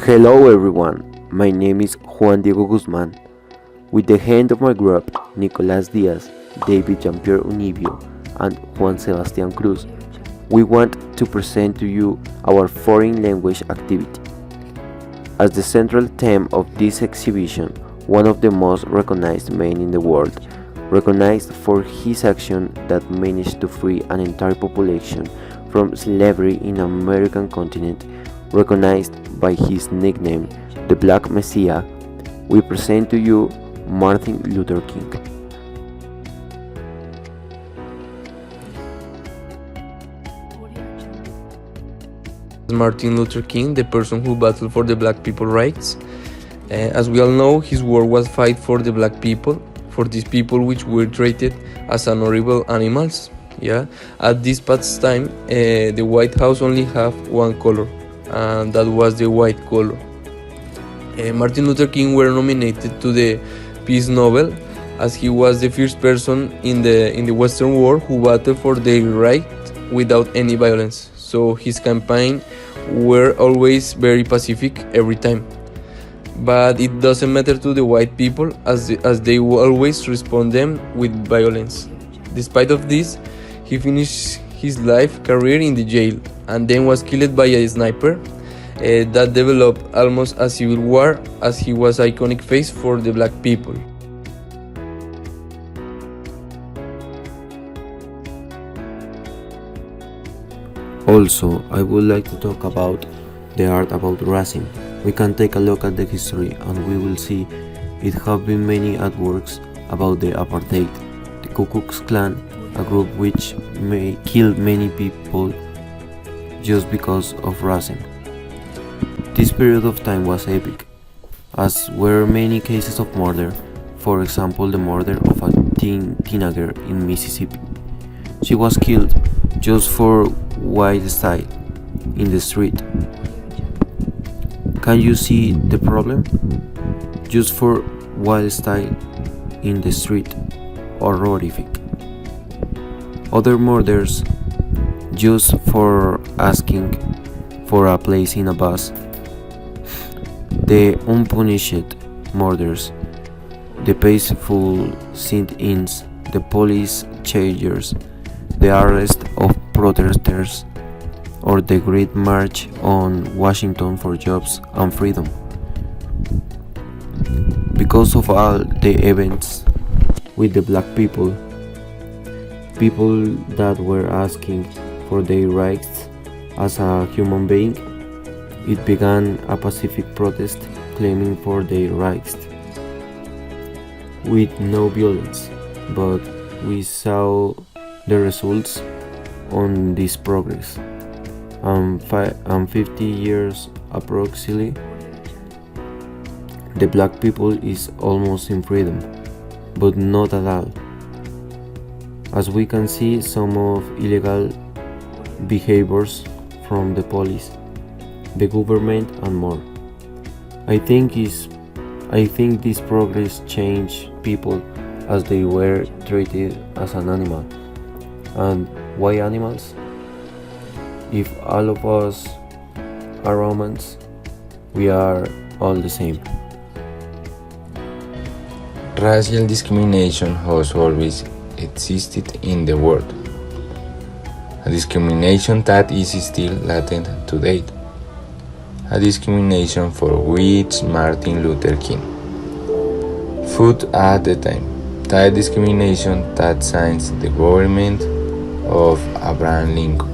Hello everyone, my name is Juan Guzmán. With the hand of my group, Nicolás Diaz, Deivid Jhampierre Unibio, and Juan Sebastián Cruz, we want to present to you our foreign language activity. As the central theme of this exhibition, one of the most recognized men in the world, recognized for his action that managed to free an entire population from slavery in the American continent, recognized by his nickname, the Black Messiah, we present to you Martin Luther King. Martin Luther King, the person who battled for the black people rights. As we all know, his work was fight for the black people, for these people which were treated as honorable animals. At this past time, the White House only have one color, and that was the white color. Martin Luther King were nominated to the Peace Nobel, as he was the first person in the Western world who battled for their right without any violence. So his campaign were always very pacific every time. But it doesn't matter to the white people, as they will always respond them with violence. Despite of this, he finished his life career in the jail and then was killed by a sniper that developed almost a civil war, as he was iconic face for the black people. Also, I would like to talk about the art about racism. We can take a look at the history and we will see it have been many artworks about the apartheid, the Ku Klux Klan, a group which may kill many people just because of racism. This period of time was epic, as were many cases of murder, for example the murder of a teenager in Mississippi. She was killed just for white style in the street. Can you see the problem? Just for white style in the street, or horrific. Other murders just for asking for a place in a bus. The unpunished murders, the peaceful sit-ins, the police charges, the arrest of protesters, or the Great March on Washington for jobs and freedom. Because of all the events with the black people that were asking for their rights as a human being, it began a pacific protest claiming for their rights with no violence, but we saw the results on this progress. 50 years approximately, the black people is almost in freedom, but not at all. As we can see, some of illegal behaviors from the police, the government, and more. I think this progress changed people, as they were treated as an animal. And why animals? If all of us are humans, we are all the same. Racial discrimination has always existed in the world, a discrimination that is still latent today, a discrimination for which Martin Luther King fought at the time, that discrimination that signs the government of Abraham Lincoln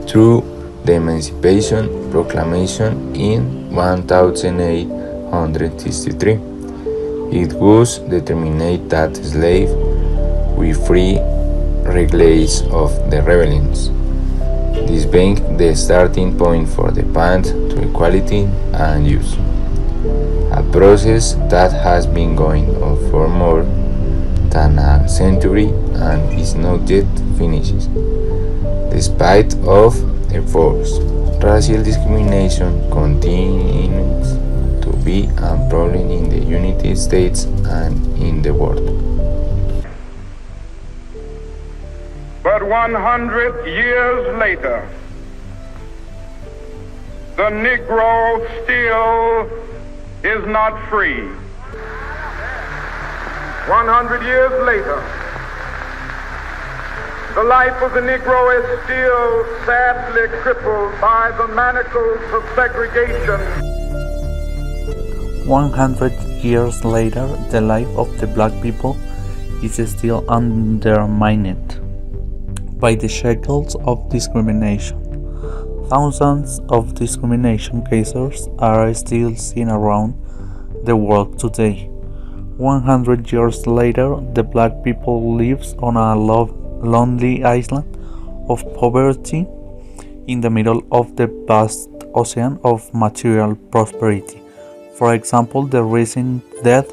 through the Emancipation Proclamation in 1863. It was determined that slaves were free regardless of the rebellions, this being the starting point for the path to equality and use, a process that has been going on for more than a century and is not yet finished. Despite of efforts, racial discrimination continues to be a problem in the United States and in the world. But 100 years later, the Negro still is not free. 100 years later, the life of the Negro is still sadly crippled by the manacles of segregation. 100 years later, the life of the black people is still undermined by the shackles of discrimination. Thousands of discrimination cases are still seen around the world today. 100 years later, the black people lives on a lonely island of poverty in the middle of the vast ocean of material prosperity. For example, the recent death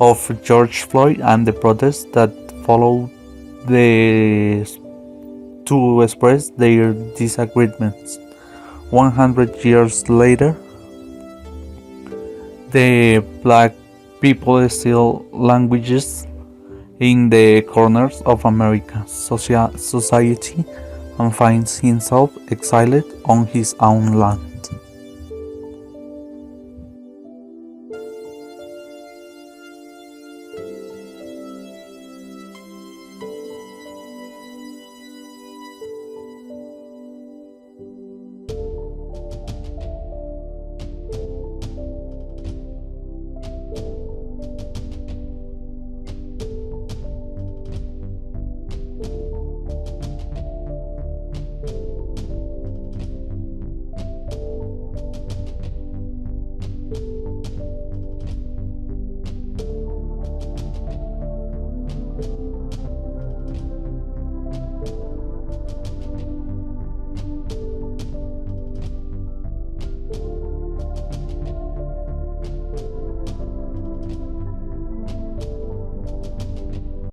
of George Floyd and the protests that followed to express their disagreements. 100 years later, the black people still languishes in the corners of American society and finds himself exiled on his own land.